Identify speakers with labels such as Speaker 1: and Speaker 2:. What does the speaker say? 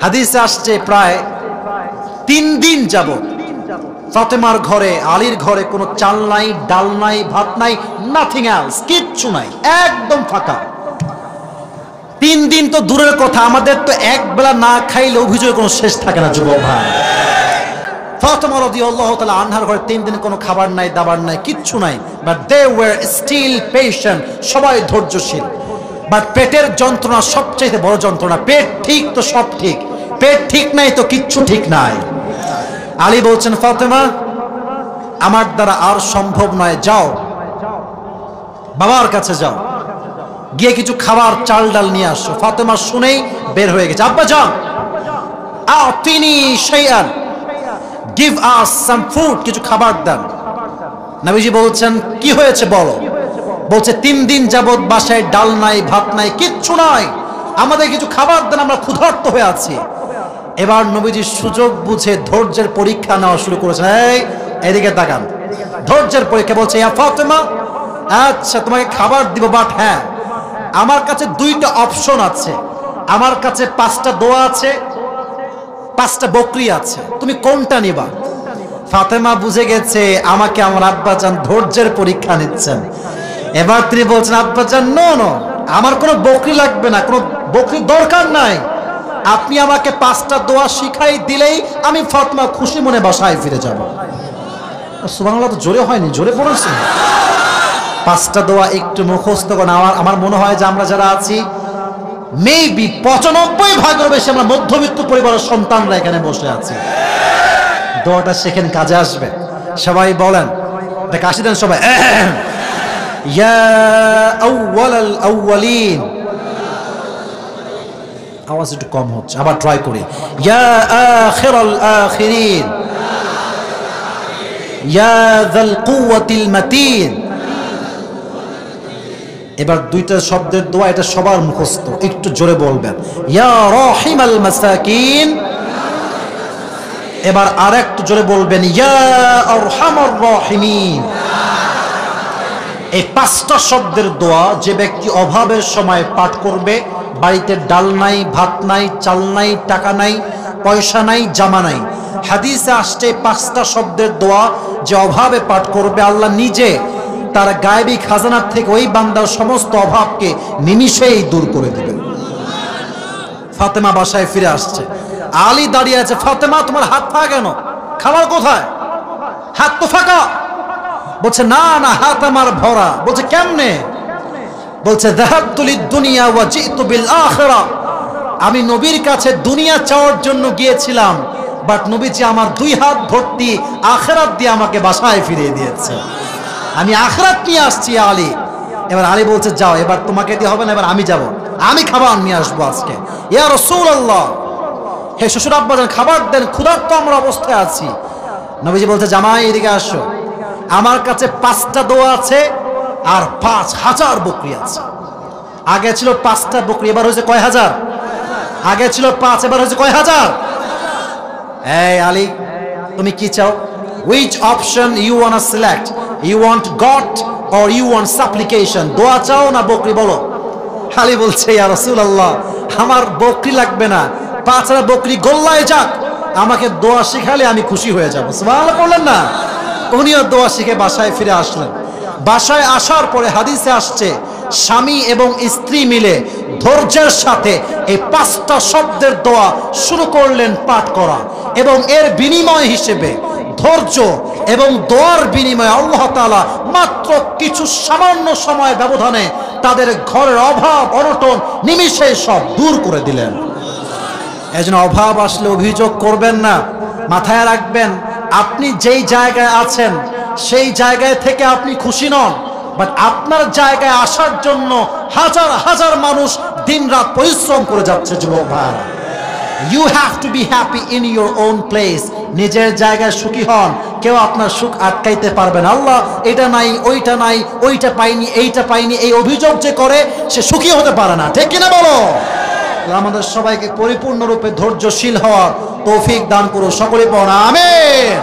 Speaker 1: হাদিসে আসছে প্রায় 3 দিন যাবত ফাতেমার ঘরে, আলীর ঘরে কোনো চাল নাই, ডাল নাই, ভাত নাই, নাথিং এলস, কিচ্ছু নাই, একদম ফাঁকা। 3 দিন তো দূরের কথা, আমাদের তো এক বেলা না খাইলে অভিযোগে কোনো শেষ থাকে না যুবক ভাই। ফাতেমা রাদিয়াল্লাহু তাআলা আনহার ঘরে 3 দিন কোনো খাবার নাই, দাবার নাই, কিচ্ছু নাই, but they were still patient, সবাই ধৈর্যশীল। বাট পেটের যন্ত্রণা সবচেয়ে বড় যন্ত্রণা। পেট ঠিক তো সব ঠিক, পেট ঠিক নাই তো কিচ্ছু ঠিক নাই। আলী বলছেন, ফাতেমা আমার দ্বারা আর সম্ভব নয়, যাও বাবার কাছে যাও, গিয়ে কিছু খাবার চাল ডাল নিয়ে আসো। ফাতেমা শুনেই বের হয়ে গেছে, আব্বা যান, আতিনি শাইআন, গিভ আস সাম ফুড, কিছু খাবার দেন। নবীজি বলছেন, কি হয়েছে বলো? বলছে, 3 দিন যাবত বাসায় ডাল নাই, ভাত নাই, কিচ্ছু নাই, আমাদের কিছু খাবার দেন, আমরা ক্ষুধার্ত হয়ে আছি। এবার নবীজি সুযোগ বুঝে ধৈর্যের পরীক্ষা নেওয়া শুরু করেছেন। এই এদিকে তাকান, ধৈর্যের পরীক্ষা। বলছে, ইয়া ফাতেমা, আচ্ছা তোমাকে খাবার দিব, বাট হ্যাঁ আমার কাছে 2টা অপশন আছে, আমার কাছে 5টা দোয়া আছে, 5টা বকরি আছে, তুমি কোনটা নিবা? ফাতেমা বুঝে গেছে আমাকে আমার আব্বাজান ধৈর্যের পরীক্ষা নিচ্ছেন। এবার তিনি বলছেন, আব্বাজান নো নো, আমার কোনো বকরি লাগবে না, কোনো বকরির দরকার নাই, আপনি আমাকে 5টা দোয়া শিখাই দিলেই আমি ফাতেমা খুশি মনে বাসায় ফিরে যাব। সুবহানাল্লাহ, তো জোরে হয়নি, জোরে পড়েছেন। 5টা দোয়া একটু মুখস্থ করেন। আমার মনে হয় যে আমরা যারা আছি মেবি 95% বেশি আমরা মধ্যবিত্ত পরিবারের সন্তানরা এখানে বসে আছি। দোয়াটা শেখেন, কাজে আসবে। সবাই বলেন, এটা কাশি দেন সবাই। ইয়া আউওয়ালাল আউওয়ালিন, আওয়াজ একটু কম হচ্ছে, আবার ট্রাই করি। ইয়া আখিরাল আখিরিন, ইয়া যাল কুওয়াতিল মাতিন। এবার 2টা শব্দের দোয়া, এটা সবার মুখস্থ, একটু জোরে বলবেন। ইয়া রাহিমাল মাসাকিন, এবার আরেকটু জোরে বলবেন, ইয়া আরহামার রাহিমিন। এই 5টা শব্দের দোয়া যে ব্যক্তি অভাবের সময় পাঠ করবে, বাড়িতে ডাল নাই, ভাত নাই, চাল নাই, টাকা নাই, পয়সা নাই, জামা নাই, হাদিসে আসছে 5টা শব্দের দোয়া যে অভাবে পাঠ করবে, আল্লাহ নিজে তার গায়েবী খাজানার থেকে ওই বান্দার সমস্ত অভাবকে নিমিষেই দূর করে দিবেন। ফাতেমা বাসায় ফিরে আসছে, আলী দাঁড়িয়ে আছে। ফাতেমা, তোমার হাত ফাঁকা কেন? খাবার কোথায়? হাত তো ফাঁকা। বলছে, না না, হাত আমার ভরা। বলছে, কেমনে? বলছে, যাহাবতু লিদ-দুনিয়া ওয়া জিতু বিল আখিরাহ, আমি নবীর কাছে দুনিয়া চাওয়ার জন্য গিয়েছিলাম, বাট নবীজি আমার 2 হাত ভর্তি আখিরাত দিয়ে আমাকে বাসায় ফিরিয়ে দিয়েছে, আমি আখিরাত নিয়ে আসছি আলী। এবার আলী বলছে, যাও, এবার তোমাকে দিয়ে হবে না, এবার আমি যাব, আমি খাবার নিয়ে আসবো আজকে। ইয়া রাসূলুল্লাহ, হে শ্বশুর আব্বাজান, খাবার দেন, ক্ষুধার্ত আমরা অবস্থায় আছি। নবীজি বলছে, জামাই এদিকে আসো, আমার কাছে 5টা দোয়া আছে আর 5000 বকরি আছে। আগে ছিল 5টা বকরি, এবার হয়েছে কয় হাজার? আগে ছিল 5, এবার হয়েছে কয় হাজার? এই আলী, তুমি কি চাও? Which option you wanna select? You want God or you want supplication? দোয়া চাও না বকরি, বলো। আলী বলছে, ইয়া রাসূলুল্লাহ, আমার বকরি লাগবে না, 5টা বকরি গোল্লায় যাক, আমাকে দোয়া শিখালে আমি খুশি হয়ে যাব। সুবহানাল্লাহ বললেন না? উনিও দোয়া শিখে বাসায় ফিরে আসলেন। বাসায় আসার পরে হাদিসে আসছে, স্বামী এবং স্ত্রী মিলে ধৈর্যের সাথে এই 5টা শব্দের দোয়া শুরু করলেন পাঠ করা, এবং এর বিনিময় হিসেবে ধৈর্য এবং দোয়ার বিনিময়ে আল্লাহ তাআলা মাত্র কিছু সামান্য সময় ব্যবধানে তাদের ঘরের অভাব অনটন নিমিষে সব দূর করে দিলেন। এজন্য অভাব আসলে অভিযোগ করবেন না, মাথায় রাখবেন আপনি যেই জায়গায় আছেন সেই জায়গায় থেকে আপনি খুশি নন, বাট আপনার জায়গায় আসার জন্য হাজার হাজার মানুষ দিনরাত পরিশ্রম করে যাচ্ছে। যুবক ভাই, you have to be happy in your own place. নিজের জায়গায় সুখী হন, কেউ আপনার সুখ আটকাইতে পারবে না। আল্লাহ এটা নাই, ওইটা নাই, ওইটা পাইনি, এইটা পাইনি, এই অভিযোগ যে করে সে সুখী হতে পারে না, ঠিক কিনা বলো? আমাদের সবাইকে পরিপূর্ণরূপে ধৈর্যশীল হওয়ার তৌফিক দান করো, সকলে পড়া আমিন।